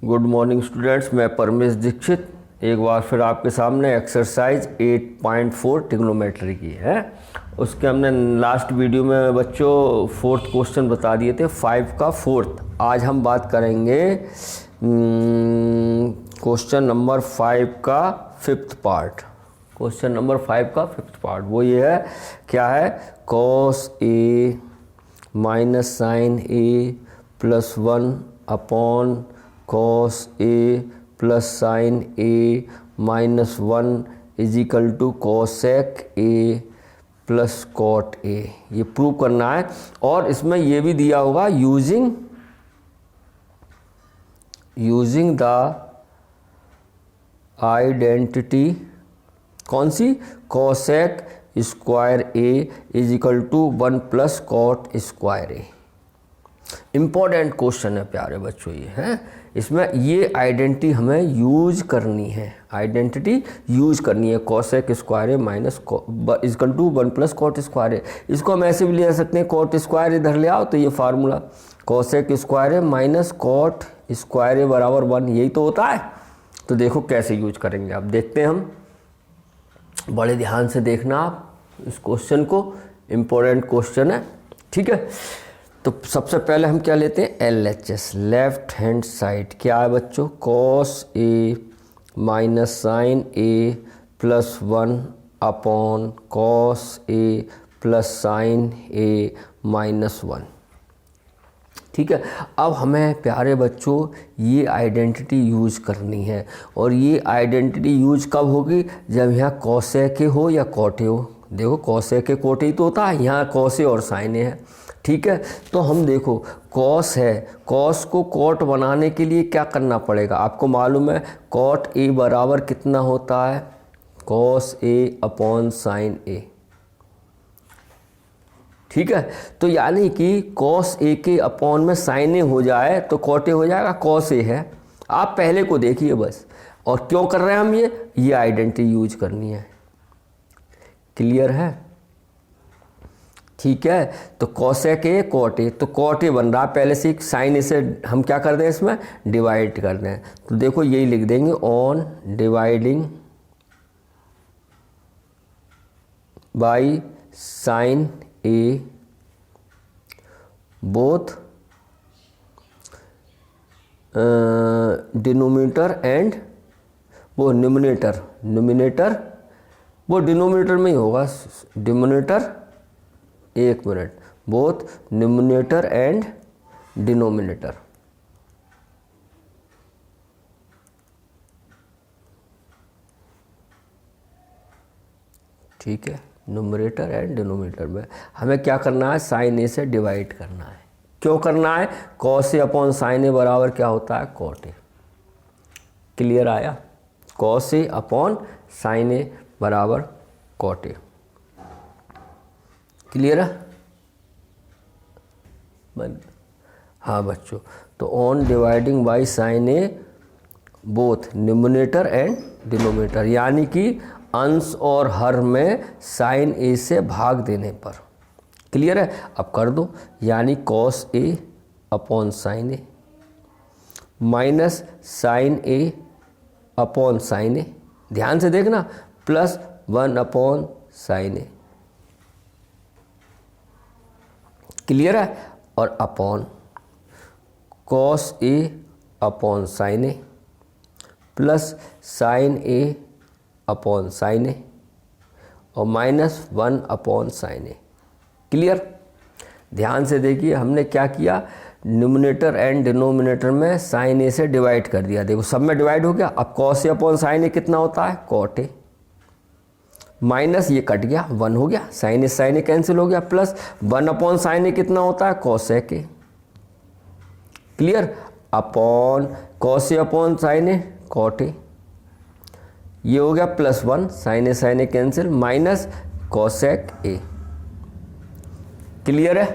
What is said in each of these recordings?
Good morning students, मैं परमेश दीक्षित एक बार फिर आपके सामने एक्सरसाइज 8.4 ट्रिग्नोमेट्री की है। उसके हमने लास्ट वीडियो में बच्चों फोर्थ क्वेश्चन बता दिए थे, 5 का फोर्थ। आज हम बात करेंगे क्वेश्चन नंबर 5 का फिफ्थ पार्ट। क्वेश्चन नंबर 5 का फिफ्थ पार्ट वो ये है, क्या है, cos A minus sine A plus 1 upon cos A plus sine A minus 1 is equal to cosec A plus cot A. ये प्रूव करना है। और इसमें ये भी दिया होगा यूजिंग द आइडेंटिटी, कौन सी, cosec square A is equal to 1 plus cot square A. Important question है प्यारे बच्चों ये है। इसमें ये आइडेंटिटी हमें यूज करनी है, आइडेंटिटी यूज करनी है। Cosec square A minus equal to 1 plus cot square A. इसको हम ऐसे भी ले सकते हैं, कॉट स्क्वायर इधर ले आओ तो ये formula cosec square A minus cot square ए बराबर 1, यही तो होता है। तो देखो कैसे यूज करेंगे, आप देखते हैं। हम बड़े ध्यान से देखना आप इस क्वेश्चन को, इम्पोर्टेंट क्वेश्चन है, ठीक है। तो सबसे पहले हम क्या लेते हैं, LHS, लेफ्ट हैंड साइड। क्या है बच्चों, cos A minus sine A plus 1 upon cos A plus sine A minus 1, ठीक है। अब हमें प्यारे बच्चों ये आइडेंटिटी यूज करनी है। और ये आइडेंटिटी यूज कब होगी, जब यहाँ कॉसेक हो या कॉटे हो। देखो कॉसेक कॉटे ही तो होता है, यहाँ कॉसे और साइन है, ठीक है। तो हम देखो कॉस है, कॉस को कॉट बनाने के लिए क्या करना पड़ेगा, आपको मालूम है कॉट ए बराबर कितना होता है, कॉस ए अपॉन साइन ए, ठीक है। तो यानी कि कॉस ए के अपॉन में साइन ए हो जाए तो कॉट ए हो जाएगा, कॉस ए है। आप पहले को देखिए बस। और क्यों कर रहे हैं हम ये आइडेंटिटी यूज करनी है, क्लियर है, ठीक है। तो कॉसेक ए कॉट ए, तो कॉट ए बन रहा है पहले से, साइन ए से हम क्या कर दें, इसमें डिवाइड कर दें। तो देखो यही लिख देंगे, on dividing by sine A both denominator and वो न्यूमरेटर वो डिनोमिनेटर में ही होगा, डिनोमिनेटर, एक minute, both numerator and denominator, ठीक है। न्यूमरेटर एंड डिनोमिनेटर में हमें क्या करना है, साइन ए से डिवाइड करना है। क्यों करना है, कॉस ए अपॉन साइन ए बराबर क्या होता है, कॉट ए। क्लियर आया, कॉस ए अपॉन साइन ए बराबर कॉट ए, क्लियर है। हाँ बच्चों, तो on dividing by sine A both numerator and denominator, यानी कि अंश और हर में साइन ए से भाग देने पर, क्लियर है। अब कर दो, यानी cos A upon sine A minus sine A upon sine ए, ध्यान से देखना, प्लस 1 अपॉन साइन ए, क्लियर है। और upon cos A upon sine A plus sine A upon sine A और माइनस 1 अपॉन साइन ए, क्लियर। ध्यान से देखिए, हमने क्या किया, न्यूमरेटर एंड डिनोमिनेटर में साइन ए से डिवाइड कर दिया। देखो सब में डिवाइड हो गया। अब कॉस ए अपॉन साइन ए कितना होता है, कॉट ए, माइनस ये कट गया, 1 हो गया, साइन ए कैंसिल हो गया, प्लस 1 अपॉन साइन ए कितना होता है, cosec A, clear. Upon cos A upon sine A cot A, ये हो गया plus 1, sine A cancel, minus cosec A, clear है,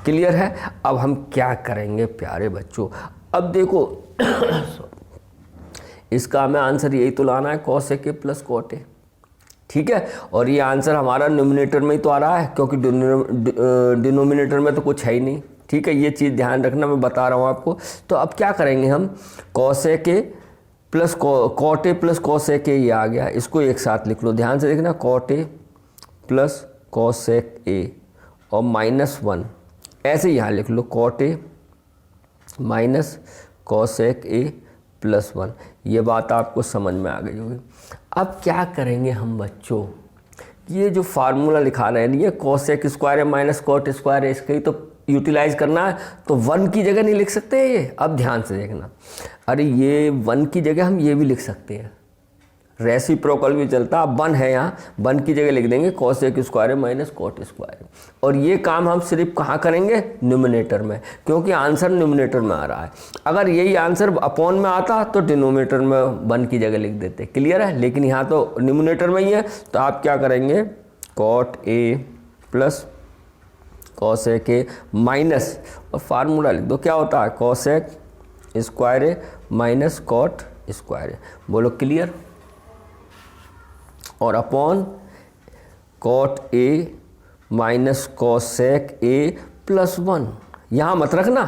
क्लियर है। अब हम क्या करेंगे प्यारे बच्चों, अब देखो इसका हमें आंसर यही तो लाना है, cosec A plus cot A, ठीक है। और ये आंसर हमारा न्यूमरेटर में ही तो आ रहा है, क्योंकि डिनोमिनेटर में तो कुछ है ही नहीं, ठीक है, ये चीज़ ध्यान रखना, मैं बता रहा हूँ आपको। तो अब क्या करेंगे हम, cosec A plus cot A plus cosec A, ये आ गया, इसको एक साथ लिख लो, ध्यान से देखना, cot A plus cosec A और -1, ऐसे यहाँ लिख लो, cot A minus cosec A +1। ये बात आपको समझ में आ गई होगी। अब क्या करेंगे हम बच्चों, ये जो फार्मूला लिखा रहे हैं, ये कॉसेक स्क्वायर है माइनस कॉट स्क्वायर है, इसका ही तो यूटिलाइज करना है, तो 1 की जगह नहीं लिख सकते ये। अब ध्यान से देखना, अरे ये 1 की जगह हम ये भी लिख सकते हैं, रेसिप्रोकल भी चलता। अब 1 है यहाँ, 1 की जगह लिख देंगे cosec square minus cot square, और ये काम हम सिर्फ कहाँ करेंगे, न्यूमिनेटर में, क्योंकि आंसर न्यूमिनेटर में आ रहा है। अगर यही आंसर अपॉन में आता तो डिनोमिनेटर में 1 की जगह लिख देते, क्लियर है। लेकिन यहाँ तो न्यूमिनेटर में ही है, तो आप क्या करेंगे, cot A plus cosec A minus, और फार्मूला लिख दो, क्या होता है, cosec square A minus cot square A, बोलो क्लियर। और upon cot A minus cosec A +1, यहाँ मत रखना,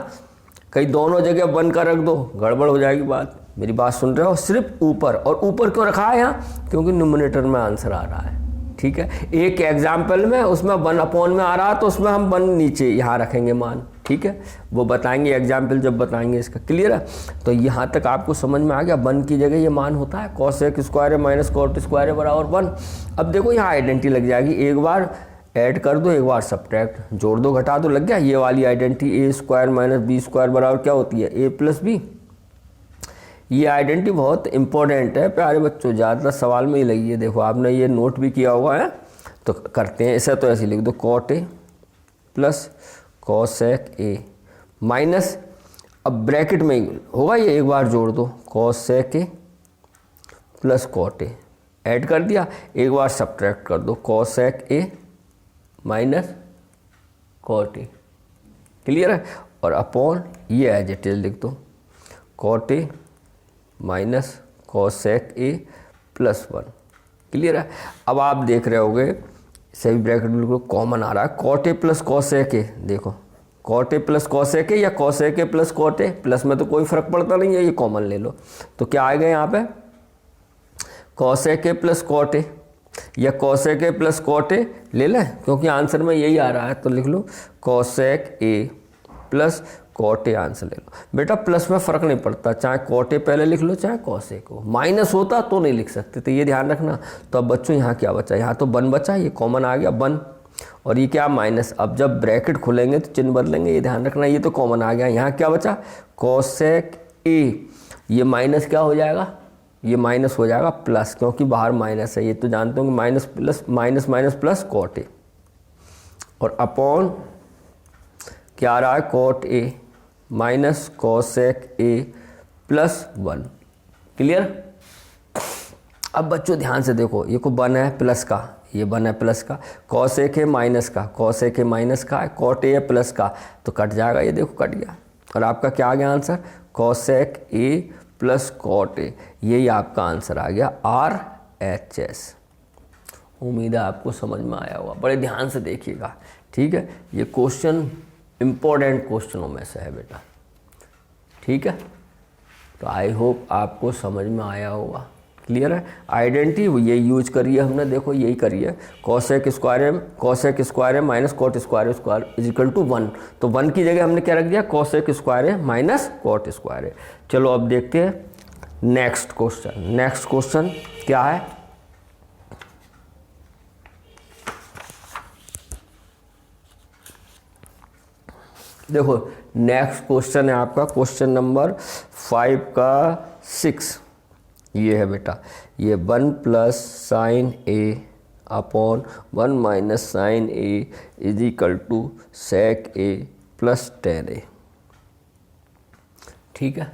कहीं दोनों जगह 1 का रख दो, गड़बड़ हो जाएगी बात। मेरी बात सुन रहे हो, सिर्फ ऊपर, और ऊपर क्यों रखा है यहाँ, क्योंकि न्यूमिनेटर में आंसर आ रहा है, ठीक है। एक एग्जाम्पल में उसमें 1 अपॉन में आ रहा, तो उसमें हम 1 नीचे यहाँ रखेंगे मान, ठीक है, वो बताएंगे एग्जाम्पल जब बताएंगे इसका, क्लियर है। तो यहाँ तक आपको समझ में आ गया, 1 की जगह ये मान होता है, cosec square minus cot square बराबर 1। अब देखो यहाँ आइडेंटिटी लग जाएगी, एक बार ऐड कर दो, एक बार सब्ट्रैक्ट, जोड़ दो घटा दो, लग गया ये वाली आइडेंटिटी, ए स्क्वायर माइनस बी स्क्वायर बराबर क्या होती है, ए प्लस बी। ये आइडेंटिटी बहुत इंपॉर्टेंट है प्यारे बच्चों, ज़्यादातर सवाल में ही लगी है, देखो आपने ये नोट भी किया हुआ है, तो करते हैं इसे, तो ऐसे लिख दो, cot A plus cosec A minus, अब ब्रैकेट में होगा ये, एक बार जोड़ दो, cosec A plus cot A, add कर दिया, एक बार सब्ट्रैक्ट कर दो, cosec A minus cot A, clear है। और अपॉन ये एज इट इज लिख दो, cot A minus cosec A +1, clear है। अब आप देख रहे होगे सभी ब्रैकेट बिल्कुल कॉमन आ रहा है, cot A plus cosec A, देखो cot A plus cosec A या cosec A plus cot A, plus में तो कोई फर्क पड़ता नहीं है, ये कॉमन ले लो। तो क्या आएगा यहाँ पे, cosec A plus cot A या cosec A plus cot A ले लें, क्योंकि आंसर में यही आ रहा है, तो लिख लो cosec A plus cot A, answer ले लो। बेटा प्लस में फ़र्क नहीं पड़ता, चाहे कॉट ए पहले लिख लो चाहे कॉसेक हो, माइनस होता तो नहीं लिख सकते, तो ये ध्यान रखना। तो अब बच्चों यहाँ क्या बचा, यहाँ तो 1 बचा, ये कॉमन आ गया 1, और ये क्या माइनस। अब जब ब्रैकेट खुलेंगे तो चिन्ह बदलेंगे, ये ध्यान रखना, ये तो कॉमन आ गया। यहाँ क्या बचा, कॉसेक ए, ये माइनस क्या हो जाएगा, ये माइनस हो जाएगा प्लस, क्योंकि बाहर माइनस है, ये तो जानते हो कि minus plus minus minus plus cot A, और अपॉन क्या आ रहा है, cot A minus cosec A +1, clear. अब बच्चों ध्यान से देखो, ये को 1 है प्लस का, ये 1 है प्लस का, कॉसेक ए माइनस का, कॉसेक ए माइनस का, कॉट ए प्लस का, तो कट जाएगा, ये देखो कट गया, और आपका क्या आ गया answer, cosec A plus cot A, यही आपका आंसर आ गया RHS। उम्मीद है आपको समझ में आया होगा, बड़े ध्यान से देखिएगा, ठीक है। ये क्वेश्चन इम्पोर्टेंट क्वेश्चनों में से है बेटा, ठीक है। तो आई होप आपको समझ में आया होगा, क्लियर है। आइडेंटिटी ये यूज करिए हमने, देखो यही करिए, cosec square minus cot square =1, तो 1 की जगह हमने क्या रख दिया, cosec square minus cot square. चलो अब देखते हैं नेक्स्ट क्वेश्चन। नेक्स्ट क्वेश्चन क्या है, देखो नेक्स्ट क्वेश्चन है आपका क्वेश्चन नंबर 5 का 6, ये है बेटा, ये 1 + sin a upon 1 - sin a = sec a + tan a, ठीक है।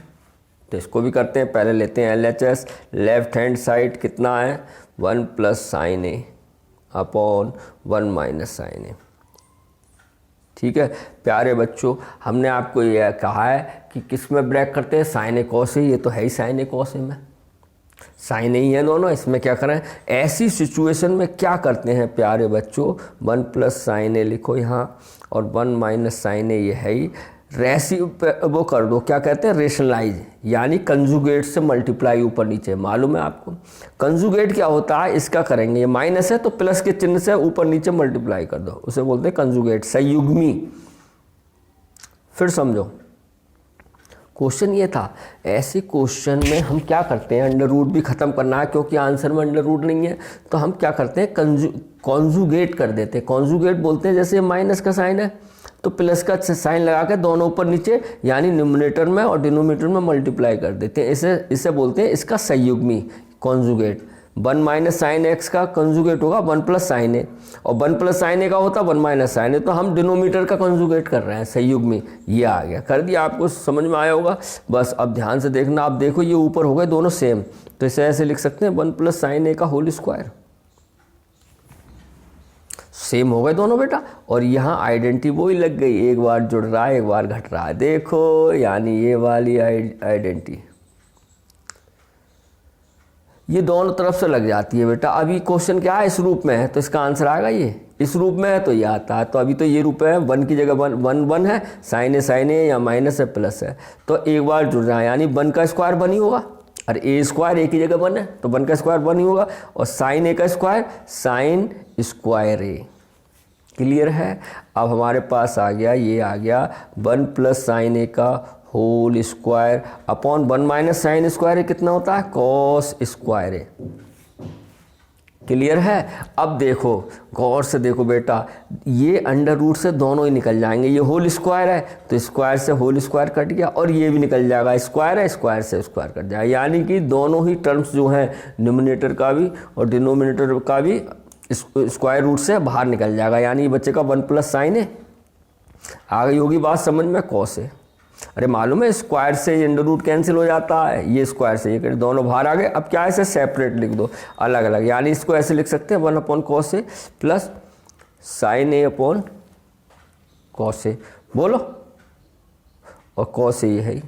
तो इसको भी करते हैं, पहले लेते हैं LHS, लेफ्ट हैंड साइड कितना है, 1 + sin a upon 1 - sin a, ठीक है। प्यारे बच्चों, हमने आपको यह कहा है कि किस में ब्रेक करते हैं, साइन ए कॉस ए, ये तो है ही साइन ए कॉस ए में, साइन ही है दोनों, इसमें क्या करें। ऐसी सिचुएशन में क्या करते हैं प्यारे बच्चों, 1 प्लस साइन ए लिखो यहाँ और 1 माइनस साइन ए ये है ही, रेसी वो कर दो, क्या कहते हैं रेशनलाइज, यानी कंजुगेट से मल्टीप्लाई ऊपर नीचे। मालूम है आपको कंजुगेट क्या होता है, इसका करेंगे, ये माइनस है तो प्लस के चिन्ह से ऊपर नीचे मल्टीप्लाई कर दो, उसे बोलते हैं कंजुगेट, संयुग्मी। फिर समझो क्वेश्चन ये था, ऐसे क्वेश्चन में हम क्या करते हैं, अंडर रूट भी ख़त्म करना है क्योंकि आंसर में अंडर रूट नहीं है, तो हम क्या करते हैं कॉन्जुगेट कर देते हैं। कॉन्जुगेट बोलते हैं जैसे माइनस का साइन है तो प्लस का साइन लगा के दोनों ऊपर नीचे यानी न्यूमरेटर में और डिनोमिनेटर में मल्टीप्लाई कर देते हैं, इसे बोलते हैं इसका संयुग्मी कॉन्जुगेट। 1 माइनस साइन एक्स का कंजुगेट होगा 1 प्लस साइन ए, और 1 प्लस साइन ए का होता 1 माइनस साइन ए, तो हम डिनोमीटर का कंजुगेट कर रहे हैं संयुग्मी। ये आ गया, कर दिया, आपको समझ में आया होगा। बस अब ध्यान से देखना, आप देखो ये ऊपर हो गए दोनों सेम, तो इसे ऐसे लिख सकते हैं 1 प्लस साइन ए का होल स्क्वायर, सेम हो गए दोनों बेटा। और यहाँ आइडेंटिटी वो ही लग गई, एक बार जुड़ रहा है एक बार घट रहा है, देखो यानी ये वाली आइडेंटिटी ये दोनों तरफ से लग जाती है बेटा। अभी क्वेश्चन क्या है, इस रूप में है तो इसका आंसर आएगा ये, इस रूप में है तो ये आता है। तो अभी तो ये रूप है, 1 की जगह 1 है, साइन ए या माइनस है प्लस है, तो एक बार जुड़ रहा है यानी 1 का स्क्वायर 1 ही होगा। और ए स्क्वायर ए की जगह 1 है तो 1 का स्क्वायर 1 ही होगा, और साइन ए का स्क्वायर साइन स्क्वायर ए। क्लियर है। अब हमारे पास आ गया, ये आ गया 1 प्लस साइन ए का whole square upon 1 minus sine square कितना होता है, कॉस स्क्वायर ए। क्लियर है। अब देखो गौर से देखो बेटा, ये अंडर रूट से दोनों ही निकल जाएंगे, ये होल स्क्वायर है तो स्क्वायर से होल स्क्वायर कट गया, और ये भी निकल जाएगा, स्क्वायर है स्क्वायर से स्क्वायर कट जाएगा, यानी कि दोनों ही टर्म्स जो हैं न्यूमरेटर का भी और डिनोमिनेटर का भी स्क्वायर रूट से बाहर निकल जाएगा, यानी बच्चे का 1 प्लस साइन है। आ गई होगी बात समझ में, कॉस है। अरे मालूम है स्क्वायर से अंडर रूट कैंसिल हो जाता है, ये स्क्वायर से ये कर दोनों बाहर आ गए। अब क्या ऐसे सेपरेट लिख दो अलग अलग, यानी इसको ऐसे लिख सकते हैं 1 upon cos A plus sine A upon cos ए, बोलो। और कॉस ए है,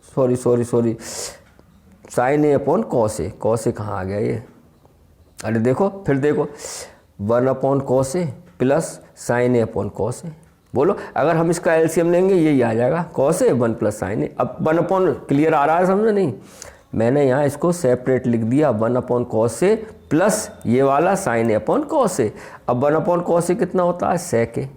सॉरी साइन ए अपॉन कॉस ए कहाँ आ गया ये, अरे देखो फिर देखो 1 upon cos A plus sine A upon cos ए, बोलो। अगर हम इसका एलसीएम लेंगे यही आ जाएगा, कॉस ए 1 प्लस साइन ए। अब 1 अपॉन क्लियर आ रहा है समझ नहीं, मैंने यहाँ इसको सेपरेट लिख दिया 1 अपॉन कॉस ए प्लस ये वाला साइन ए अपॉन कॉस ए। अब 1 अपॉन कॉस ए कितना होता है, सेक ए,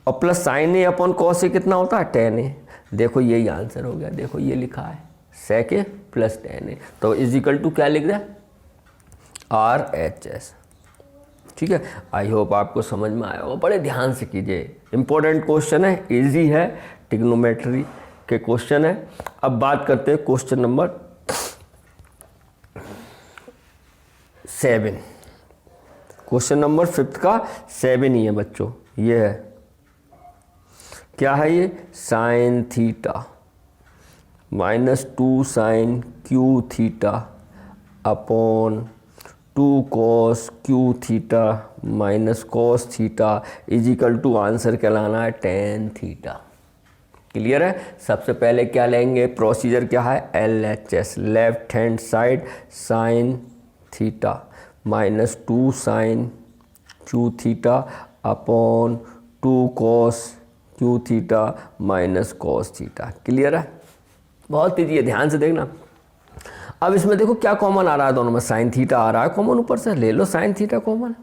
और प्लस साइन ए अपॉन कॉस ए कितना होता है, टेन ए। देखो यही आंसर हो गया, देखो ये लिखा है सेक ए प्लस टेन ए, तो इज इक्वल टू क्या लिख रहा है, RHS। ठीक है, आई होप आपको समझ में आया होगा। बड़े ध्यान से कीजिए, इंपॉर्टेंट क्वेश्चन है, इजी है, ट्रिग्नोमेट्री के क्वेश्चन है। अब बात करते हैं क्वेश्चन नंबर 7। क्वेश्चन नंबर 5 का 7 ही है बच्चों, ये है क्या है, ये sine theta -2 sine cube theta upon 2 cos cube theta minus cos theta is equal to answer कहलाना है टेन थीटा। क्लियर है। सबसे पहले क्या लेंगे, प्रोसीजर क्या है, LHS, left hand side sine theta -2 sine cube theta upon 2 cos cube theta minus cos theta. Clear है, बहुत ईजी है, ध्यान से देखना। अब इसमें देखो क्या कॉमन आ रहा है, दोनों में साइन थीटा आ रहा है कॉमन, ऊपर से ले लो sine theta common,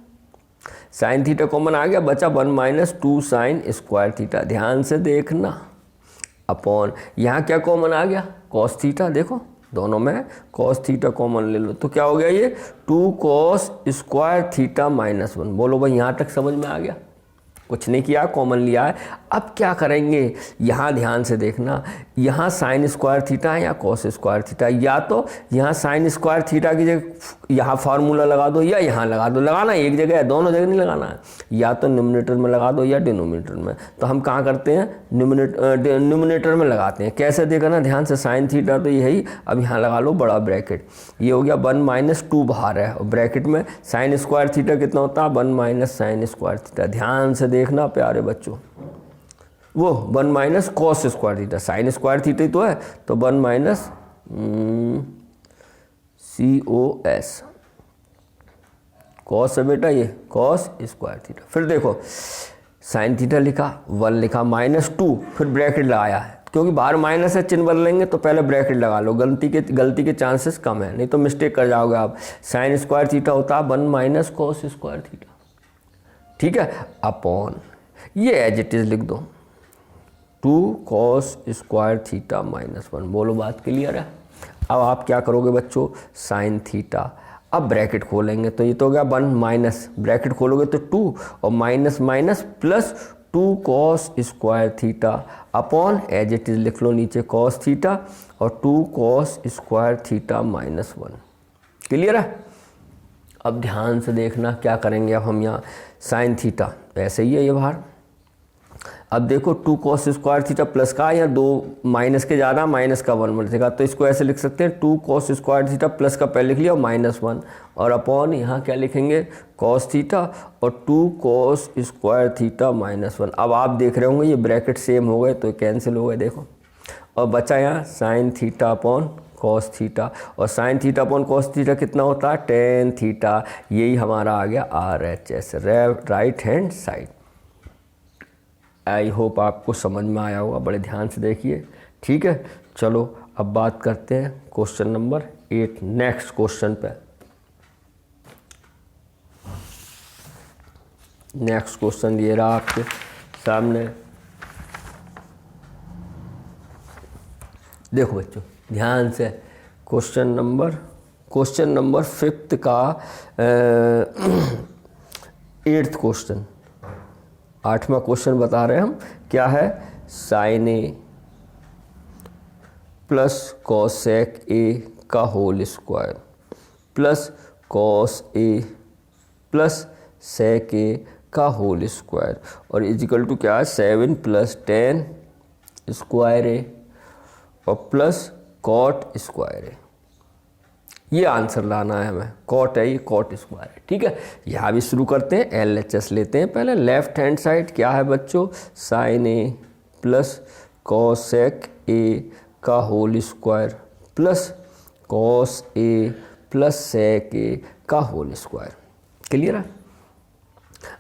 sine theta common आ गया, बचा 1 - 2 साइन स्क्वायर थीटा। ध्यान से देखना, अपॉन यहाँ क्या कॉमन आ गया, कॉस थीटा। देखो दोनों में कॉस थीटा कॉमन ले लो तो क्या हो गया, ये 2 कॉस स्क्वायर थीटा -1। बोलो भाई यहाँ तक समझ में आ गया, कुछ नहीं किया, कॉमन लिया है। अब क्या करेंगे, यहाँ ध्यान से देखना, यहाँ साइन स्क्वायर थीटा है या कॉस स्क्वायर थीटा, या तो यहाँ साइन स्क्वायर थीटा की जगह यहाँ फार्मूला लगा दो या यहाँ लगा दो, लगाना एक जगह है, दोनों जगह नहीं लगाना है, या तो न्यूमरेटर में लगा दो या डिनोमिनेटर में। तो हम कहाँ करते हैं, न्यूमरेटर में लगाते हैं। कैसे देखना, ध्यान से, साइन थीटा तो यही, अब यहाँ लगा लो बड़ा ब्रैकेट, ये हो गया 1 - 2 बाहर है, और ब्रैकेट में साइन स्क्वायर थीटा कितना होता है, 1 - साइन स्क्वायर थीटा। ध्यान से देखना प्यारे बच्चों, वो 1 - cos square theta, sine square theta ही तो है, तो 1 - COS, कॉस है बेटा ये, कॉस स्क्वायर थीटा। फिर देखो साइन थीटा लिखा, 1 लिखा, -2, फिर ब्रैकेट लगाया है, क्योंकि बाहर माइनस है, चिन्ह बदलेंगे तो पहले ब्रैकेट लगा लो, गलती के चांसेस कम है, नहीं तो मिस्टेक कर जाओगे आप। साइन स्क्वायर थीटा होता है 1 - कॉस स्क्वायर थीटा, ठीक है, अपॉन ये एज इट इज लिख दो 2 कॉस स्क्वायर थीटा -1। बोलो बात क्लियर है। अब आप क्या करोगे बच्चों, साइन थीटा, अब ब्रैकेट खोलेंगे तो ये तो हो गया 1 माइनस, ब्रैकेट खोलोगे तो 2 और minus minus plus 2 cos square theta upon as it is लिख लो नीचे कॉस थीटा और 2 कॉस स्क्वायर थीटा -1। क्लियर है। अब ध्यान से देखना क्या करेंगे, अब हम यहाँ साइन थीटा ऐसे ही है ये बाहर, अब देखो 2 कॉस स्क्वायर थीटा प्लस का या 2 माइनस के ज़्यादा, माइनस का 1 बचेगा, तो इसको ऐसे लिख सकते हैं 2 कॉस स्क्वायर थीटा प्लस का पहले लिख लिया और -1 और अपॉन यहाँ क्या लिखेंगे कॉस थीटा और 2 कॉस स्क्वायर थीटा -1। अब आप देख रहे होंगे ये ब्रैकेट सेम हो गए तो कैंसिल हो गए, देखो, और बचा यहाँ sine theta upon cos theta, और sine theta upon cos theta कितना होता है टेन थीटा, यही हमारा आ गया RHS, right hand side. I hope आपको समझ में आया होगा, बड़े ध्यान से देखिए, ठीक है। चलो अब बात करते हैं क्वेश्चन नंबर 8, नेक्स्ट क्वेश्चन पे। नेक्स्ट क्वेश्चन ये रहा आपके सामने, देखो बच्चों ध्यान से, क्वेश्चन नंबर 5th का 8th क्वेश्चन, 8वां क्वेश्चन बता रहे हैं हम, क्या है, sine A plus cosec A का whole square plus cos A plus sec A का होल स्क्वायर और इजिकल टू क्या है 7 + 10 स्क्वायर ए और प्लस कॉट स्क्वायर है। ये आंसर लाना है हमें, कॉट है ये, कॉट स्क्वायर है, ठीक है। यहाँ भी शुरू करते हैं, LHS लेते हैं पहले। लेफ्ट हैंड साइड क्या है बच्चों, sine A plus cosec A का whole square plus cos A plus sec A का होल स्क्वायर। क्लियर है।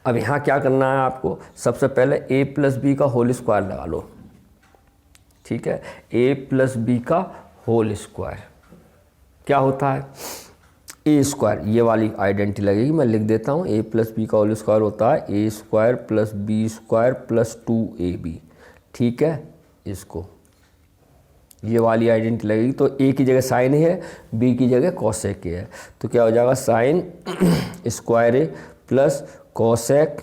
अब यहाँ क्या करना है आपको, सबसे पहले a + b का होल स्क्वायर लगा लो, ठीक है। a + b का होल स्क्वायर क्या होता है, a स्क्वायर, ये वाली आइडेंटिटी लगेगी, मैं लिख देता हूँ। a + b का होल स्क्वायर होता है a² + b² + 2ab, ठीक है। इसको ये वाली आइडेंटिटी लगेगी, तो a की जगह साइन है, b की जगह कॉसेक है, तो क्या हो जाएगा sine square A plus cosec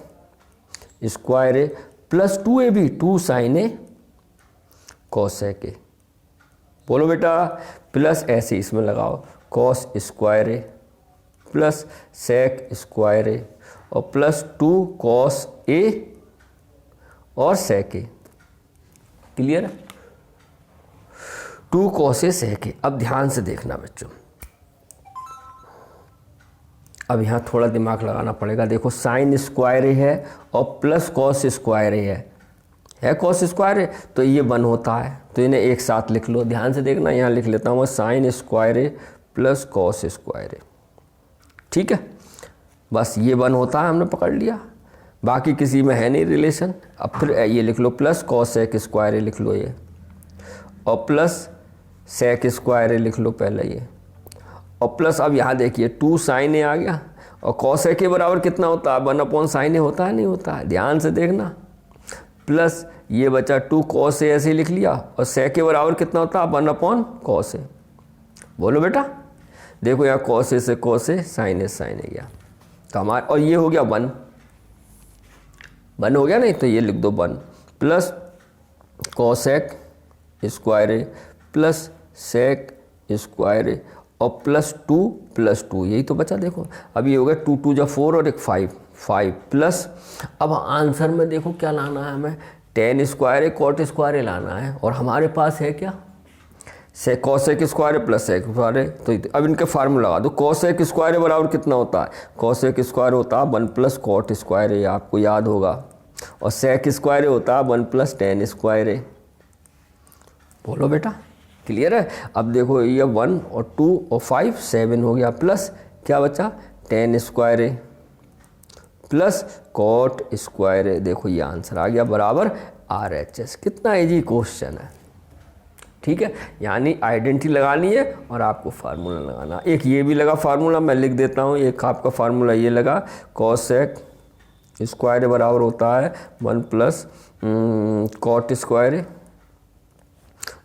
square A plus 2ab, 2 sine A cosec A. बोलो बेटा, प्लस ऐसे इसमें लगाओ cos square A plus sec square A और प्लस 2 कॉस ए और सेक ए। क्लियर है, 2 कॉस ए सेक ए। अब ध्यान से देखना बच्चों, अब यहाँ थोड़ा दिमाग लगाना पड़ेगा। देखो साइन स्क्वायर ए है और प्लस कॉस स्क्वायर ए है कॉस स्क्वायर है, तो ये 1 होता है, तो इन्हें एक साथ लिख लो। ध्यान से देखना, यहाँ लिख लेता हूँ sign square A plus cos square ए, ठीक है। बस ये 1 होता है, हमने पकड़ लिया, बाकी किसी में है नहीं रिलेशन। अब फिर ये लिख लो प्लस कॉसेक स्क्वायर ए लिख लो ये, और प्लस सेक स्क्वायर ए लिख लो पहले ये, और प्लस अब यहाँ देखिए 2 साइन ए आ गया, और कॉसेक के बराबर कितना होता है 1/sin ए होता है, नहीं होता है, ध्यान से देखना। प्लस ये बचा 2 कॉस ए ऐसे लिख लिया, और सेक के बराबर कितना होता है 1/cos ए। बोलो बेटा, देखो यहाँ कॉस ए से कॉस ए, साइन ए गया, तो हमारा, और ये हो गया 1 हो गया नहीं, तो ये लिख दो 1 plus cosec square A plus sec square A और प्लस 2 यही तो बचा। देखो अब ये हो गया 2 × 2 = 4 और एक 5 प्लस, अब आंसर में देखो क्या लाना है हमें, tan स्क्वायर ए कॉट स्क्वायर ए लाना है, और हमारे पास है क्या से cosec square A plus sec square ए। तो अब इनके फार्मूला लगा दो, कॉसेक स्क्वायर ए बराबर कितना होता है, कॉसेक स्क्वायर होता है 1 + कॉट स्क्वायर ए, आपको याद होगा, और सेक स्क्वायर ए होता है 1 + tan स्क्वायर ए। बोलो बेटा, क्लियर है। अब देखो ये 1 और 2 और 5 7 हो गया, प्लस क्या बचा tan square A plus cot square ए। देखो ये आंसर आ गया बराबर RHS। कितना इजी क्वेश्चन है, ठीक है। यानी आइडेंटिटी लगानी है और आपको फार्मूला लगाना। एक ये भी लगा फार्मूला, मैं लिख देता हूँ। एक आपका फार्मूला ये लगा, कॉसेक स्क्वायर बराबर होता है 1 प्लस कॉट स्क्वायर ए,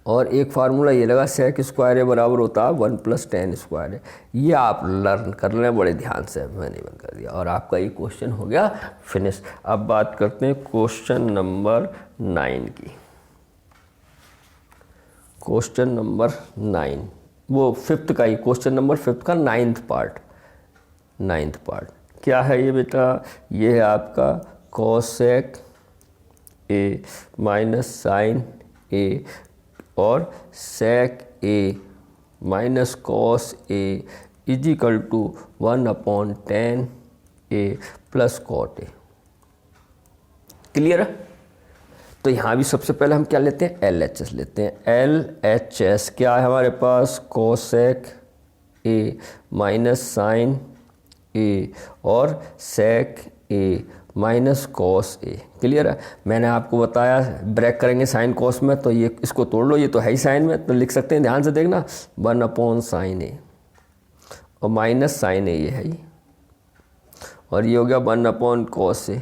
और एक फार्मूला ये लगा सेक स्क्वायर बराबर होता है 1 प्लस tan स्क्वायर। ये आप लर्न कर लें बड़े ध्यान से, मैंने बंद कर दिया और आपका ये क्वेश्चन हो गया फिनिश। अब बात करते हैं क्वेश्चन नंबर 9 की। क्वेश्चन नंबर 9 वो 5th का ही, क्वेश्चन नंबर 5 का 9th पार्ट क्या है ये बेटा, ये है आपका cosec A minus sine A और sec A minus cos A is equal to 1/tan A plus cot A. Clear है। तो यहाँ भी सबसे पहले हम क्या लेते हैं, LHS लेते हैं। LHS क्या है हमारे पास, cosec A minus sine A और sec A minus cos A. Clear है। मैंने आपको बताया ब्रेक करेंगे साइन कॉस में, तो ये इसको तोड़ लो, ये तो है ही साइन में, तो लिख सकते हैं, ध्यान से देखना 1/sin ए और माइनस साइन ए ये है ही, और ये हो गया 1/cos ए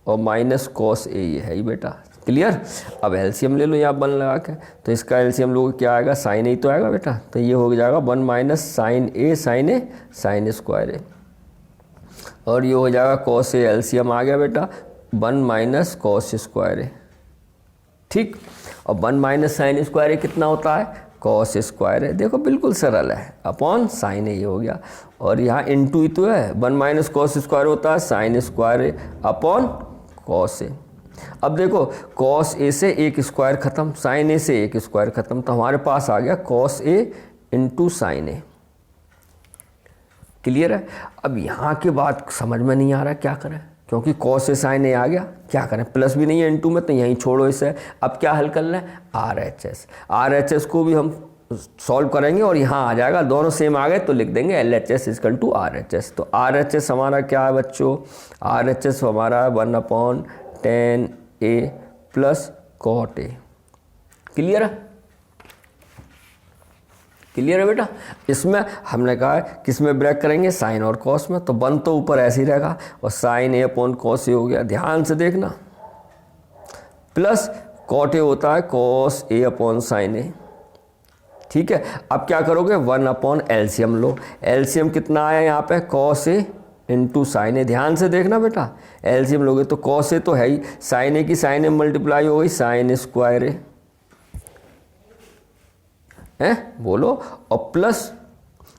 और माइनस कॉस ए ये है ही बेटा। क्लियर। अब एलसीएम ले लो यहाँ 1 लगा के, तो इसका एलसीएम लोग क्या आएगा, साइन ए तो आएगा बेटा, तो ये हो जाएगा 1 minus sine A sign square A, और ये हो जाएगा कॉस ए, एलसीएम आ गया बेटा 1 माइनस कॉस स्क्वायर ए। ठीक। और 1 माइनस साइन स्क्वायर ए कितना होता है, कॉस स्क्वायर ए। देखो बिल्कुल सरल है, अपॉन साइन ए ये हो गया, और यहाँ इनटू ही तो है, 1 माइनस कॉस स्क्वायर होता है sign square A upon cos ए। अब देखो कॉस ए से एक स्क्वायर खत्म, साइन ए से एक स्क्वायर खत्म, तो हमारे पास आ गया cos A into sine A. Clear है। अब यहाँ के बाद समझ में नहीं आ रहा क्या करें, क्योंकि कॉस ए साइन ए आ गया, क्या करें, प्लस भी नहीं है इंटू में, तो यहीं छोड़ो इसे। अब क्या हल कर लें, RHS को भी हम सॉल्व करेंगे और यहाँ आ जाएगा, दोनों सेम आ गए तो लिख देंगे LHS इक्वल टू RHS। तो RHS हमारा क्या है बच्चों, RHS हमारा 1/tan A plus cot A. Clear है। क्लियर है बेटा। इसमें हमने कहा है किसमें ब्रेक करेंगे, साइन और कॉस में, तो 1 तो ऊपर ऐसे ही रहेगा और साइन ए अपॉन कॉस ए हो गया, ध्यान से देखना, प्लस कॉट ए होता है कॉस ए अपॉन साइन ए। ठीक है। अब क्या करोगे, 1/LCM लो, LCM कितना आया यहाँ पे, कॉस ए इंटू साइन ए। ध्यान से देखना बेटा, LCM लोगे तो कॉस ए तो है ही, साइन ए की साइन ए मल्टीप्लाई हो गई साइन स्क्वायर ए है, बोलो, और प्लस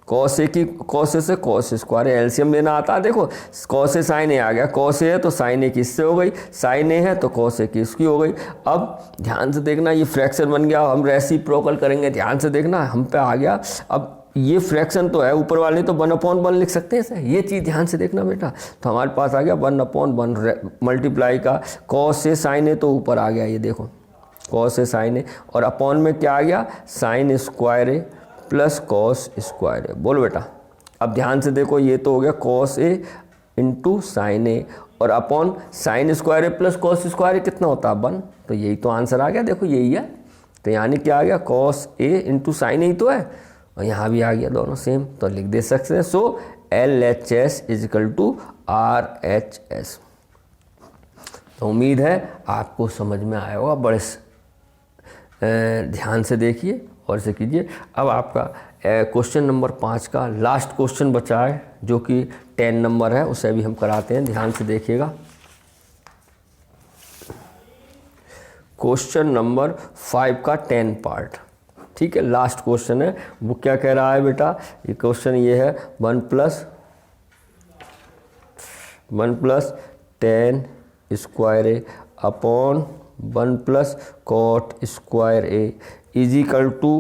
कॉस ए की कॉस ए से कॉस स्क्वायर ए, एलसीएम लेना आता है। देखो कॉस ए साइन ए आ गया, कॉस ए है तो साइन ए की इससे हो गई, साइन ए है तो कॉस ए की इसकी हो गई। अब ध्यान से देखना, ये फ्रैक्शन बन गया, हम रेसिप्रोकल करेंगे, ध्यान से देखना, हम पे आ गया। अब ये फ्रैक्शन तो है, ऊपर वाले तो 1/1 लिख सकते हैं इसे, ये चीज़ ध्यान से देखना बेटा। तो हमारे पास आ गया 1/1 मल्टीप्लाई का कॉस ए साइन ए, तो ऊपर आ गया ये देखो कॉस ए साइन ए, और अपॉन में क्या आ गया, sign square A plus cos square A. बोलो बेटा। अब ध्यान से देखो, ये तो हो गया cos A into sine A, और upon sine square A plus cos square ए कितना होता है 1, तो यही तो आंसर आ गया। देखो यही है, तो यानी क्या आ गया, कॉस ए इंटू साइन ए तो है, और यहाँ भी आ गया दोनों सेम, तो लिख दे सकते हैं। सो LHS इजिकल टू RHS। तो उम्मीद है आपको समझ में आया होगा, बड़े ध्यान से देखिए और इसे कीजिए। अब आपका क्वेश्चन नंबर 5 का लास्ट क्वेश्चन बचा है, जो कि 10 नंबर है, उसे भी हम कराते हैं, ध्यान से देखिएगा। क्वेश्चन नंबर 5 का 10 पार्ट, ठीक है, लास्ट क्वेश्चन है। वो क्या कह रहा है बेटा, ये क्वेश्चन ये है 1 plus tan square A upon 1 plus cot square A is equal to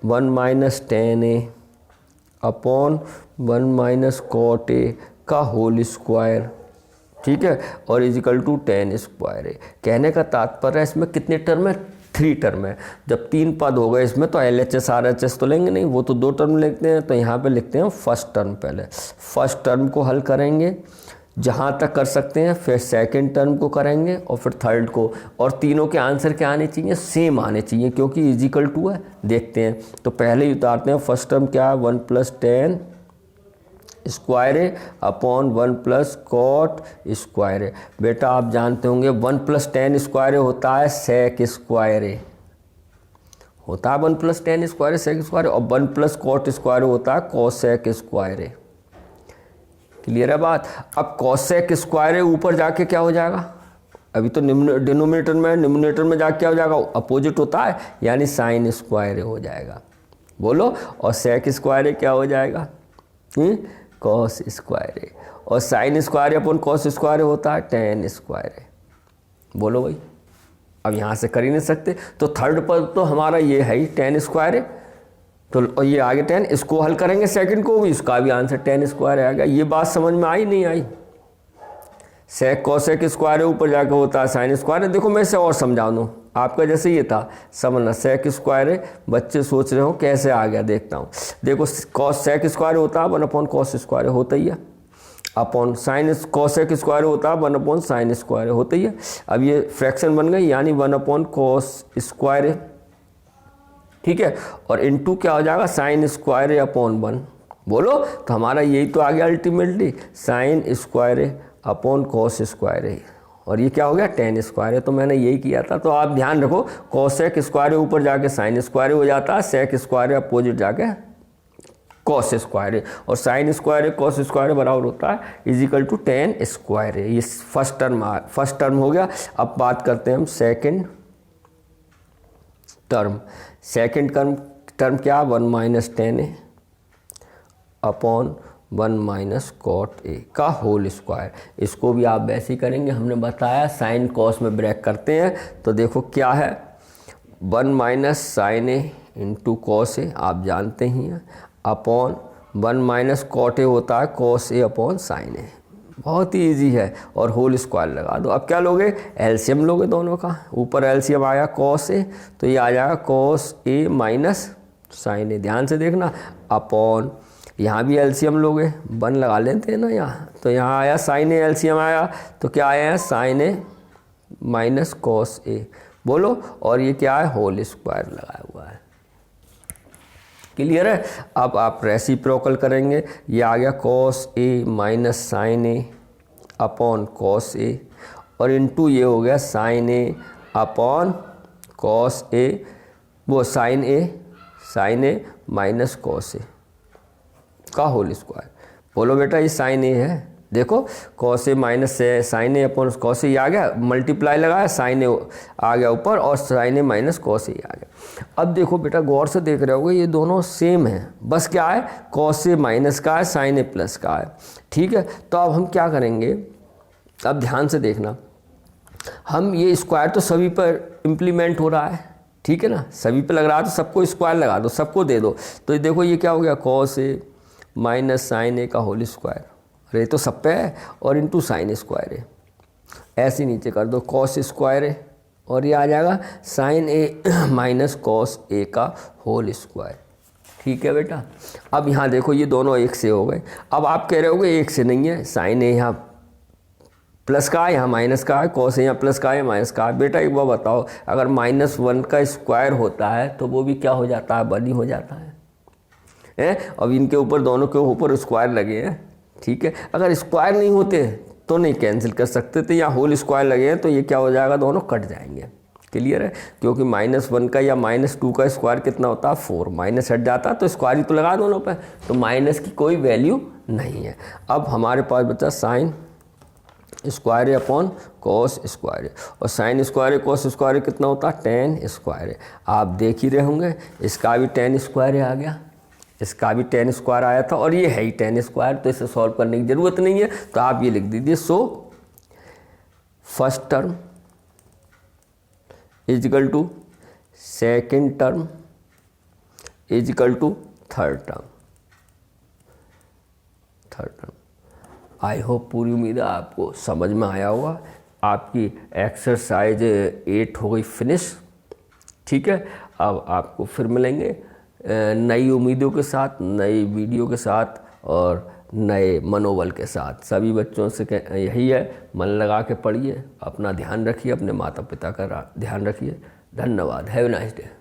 1 minus tan A upon 1 minus cot A का होल स्क्वायर। ठीक है, और equal to tan square A. कहने का तात्पर्य है इसमें कितने टर्म है, 3 टर्म है। जब 3 पद हो गए इसमें तो LHS RHS तो लेंगे नहीं, वो तो 2 टर्म लिखते हैं। तो यहाँ पे लिखते हैं फर्स्ट टर्म, पहले फर्स्ट टर्म को हल करेंगे जहाँ तक कर सकते हैं, फिर सेकंड टर्म को करेंगे और फिर थर्ड को, और तीनों के आंसर क्या आने चाहिए, सेम आने चाहिए, क्योंकि इजिकल टू है। देखते हैं, तो पहले ही उतारते हैं। फर्स्ट टर्म क्या है, 1 + 10 square A upon 1 + cot square ए। बेटा आप जानते होंगे 1 + 10 स्क्वायर ए होता है सेक स्क्वायर ए, होता है 1 + 10 square A sec square A, और 1 + कॉट स्क्वायर होता है कोसेक स्क्वायर ए। क्लियर है बात। अब कोसेक स्क्वायर ए ऊपर जाके क्या हो जाएगा, अभी तो डिनोमिनेटर में, न्यूमरेटर में जाके क्या हो जाएगा, अपोजिट होता है, यानी साइन स्क्वायर ए हो जाएगा। बोलो, और सेक स्क्वायर ए क्या हो जाएगा, कॉस स्क्वायर ए, और sine square upon cos square होता है टेन स्क्वायर ए। बोलो भाई, अब यहाँ से कर ही नहीं सकते, तो थर्ड पद तो हमारा ये है ही टेन स्क्वायर ए, तो और ये आगे 10, इसको हल करेंगे सेकंड को भी, इसका भी आंसर 10 स्क्वायर आ गया। ये बात समझ में आई नहीं आई, सेक कॉसेक स्क्वायर ऊपर जाकर होता है साइन स्क्वायर। देखो मैं इसे और समझा दूँ, आपका जैसे ये था समझना, सेक स्क्वायर है, बच्चे सोच रहे हो कैसे आ गया, देखता हूँ। देखो कॉस सेक स्क्वायर होता है 1 अपॉन कॉस स्क्वायर होता ही है, अपॉन साइन कॉसेक स्क्वायर होता है 1 अपॉन साइन स्क्वायर होता ही है। अब ये फ्रैक्शन बन गई, यानी 1 अपॉन कॉस स्क्वायर है, ठीक है, और इनटू क्या हो जाएगा, साइन स्क्वायर अपॉन 1। बोलो, तो हमारा यही तो आ गया ultimately, sine square upon cos square है, और ये क्या हो गया 10 स्क्वायर है। तो मैंने यही किया था। तो आप ध्यान रखो, कॉसेक स्क्वायर ऊपर जाके साइन स्क्वायर हो जाता है, सेक स्क्वायर अपोजिट जाके कॉस स्क्वायर, और साइन स्क्वायर कॉस स्क्वायर बराबर होता है इजिकल टू 10 स्क्वायर है। ये फर्स्ट टर्म हो गया। अब बात करते हैं हम सेकंड टर्म। सेकंड टर्म क्या, 1 - 10 है अपॉन 1 - कॉट ए का होल स्क्वायर। इसको भी आप वैसे ही करेंगे, हमने बताया साइन कॉस में ब्रेक करते हैं। तो देखो क्या है, 1 - sign A into cos A, आप जानते ही हैं, अपॉन 1 - कॉट ए होता है कॉस ए अपॉन साइन ए। बहुत ही ईजी है, और होल स्क्वायर लगा दो। अब क्या लोगे, एलसीएम लोगे दोनों का। ऊपर एलसीएम आया कॉस ए, तो ये आ जाएगा कॉस ए माइनस साइन ए, ध्यान से देखना, अपॉन यहाँ भी एलसीएम लोगे, 1 लगा लेते हैं ना यहाँ, तो यहाँ आया साइन ए, एलसीएम आया तो क्या आया है साइन ए माइनस कॉस ए। बोलो, और ये क्या है, होल स्क्वायर लगाया हुआ है। क्लियर है। अब आप रेसिप्रोकल करेंगे, ये आ गया cos A minus sine A upon cos ए, और इनटू ये हो गया साइन ए अपॉन कॉस ए, वो साइन ए माइनस कॉस ए का होल स्क्वायर। बोलो बेटा, ये साइन ए है, देखो cos A minus sine A upon cos ए आ गया, मल्टीप्लाई लगाया, साइन ए आ गया ऊपर, और साइन ए माइनस कॉस ए आ गया। अब देखो बेटा, गौर से देख रहे होगे, ये दोनों सेम है, बस क्या है, कॉस ए माइनस का है, साइन ए प्लस का है, ठीक है। तो अब हम क्या करेंगे, अब ध्यान से देखना, हम ये स्क्वायर तो सभी पर इम्प्लीमेंट हो रहा है, ठीक है ना, सभी पे लग रहा है, तो सबको स्क्वायर लगा दो, सबको दे दो। तो देखो ये क्या हो गया, cos A minus sine A का होल स्क्वायर, अरे तो सब पे है, और इंटू साइन स्क्वायर है, ऐसे नीचे कर दो कॉस स्क्वायर है, और ये आ जाएगा साइन ए माइनस कॉस ए का होल स्क्वायर, ठीक है बेटा। अब यहाँ देखो, ये दोनों एक से हो गए। अब आप कह रहे होगे एक से नहीं है, साइन ए यहाँ प्लस का है, यहाँ माइनस का है, कॉस ए यहाँ प्लस का है, माइनस का है। बेटा एक बार बताओ, अगर -1 का स्क्वायर होता है तो वो भी क्या हो जाता है, 1 ही हो जाता है। अब इनके ऊपर, दोनों के ऊपर स्क्वायर लगे हैं, ठीक है। अगर स्क्वायर नहीं होते तो नहीं कैंसिल कर सकते थे, यहाँ होल स्क्वायर लगे हैं तो ये क्या हो जाएगा, दोनों कट जाएंगे। क्लियर है, क्योंकि -1 का या -2 का स्क्वायर कितना होता है, 4, माइनस हट जाता है तो स्क्वायर ही तो लगा दोनों पे, तो माइनस की कोई वैल्यू नहीं है। अब हमारे पास बचा sine square upon cos square, और साइन स्क्वायर कॉस स्क्वायर कितना होता है, 10 स्क्वायर। आप देख ही रहे होंगे, इसका भी 10 स्क्वायर आ गया, इसका भी 10 स्क्वायर आया था, और ये है ही 10 स्क्वायर, तो इसे सॉल्व करने की ज़रूरत नहीं है। तो आप ये लिख दीजिए, so first term is equal to second term is equal to third term. I hope, पूरी उम्मीद है आपको समझ में आया होगा। आपकी एक्सरसाइज 8 हो गई फिनिश। ठीक है, अब आपको फिर मिलेंगे नई उम्मीदों के साथ, नई वीडियो के साथ और नए मनोबल के साथ। सभी बच्चों से यही है, मन लगा के पढ़िए, अपना ध्यान रखिए, अपने माता पिता का ध्यान रखिए। धन्यवाद। Have a nice day.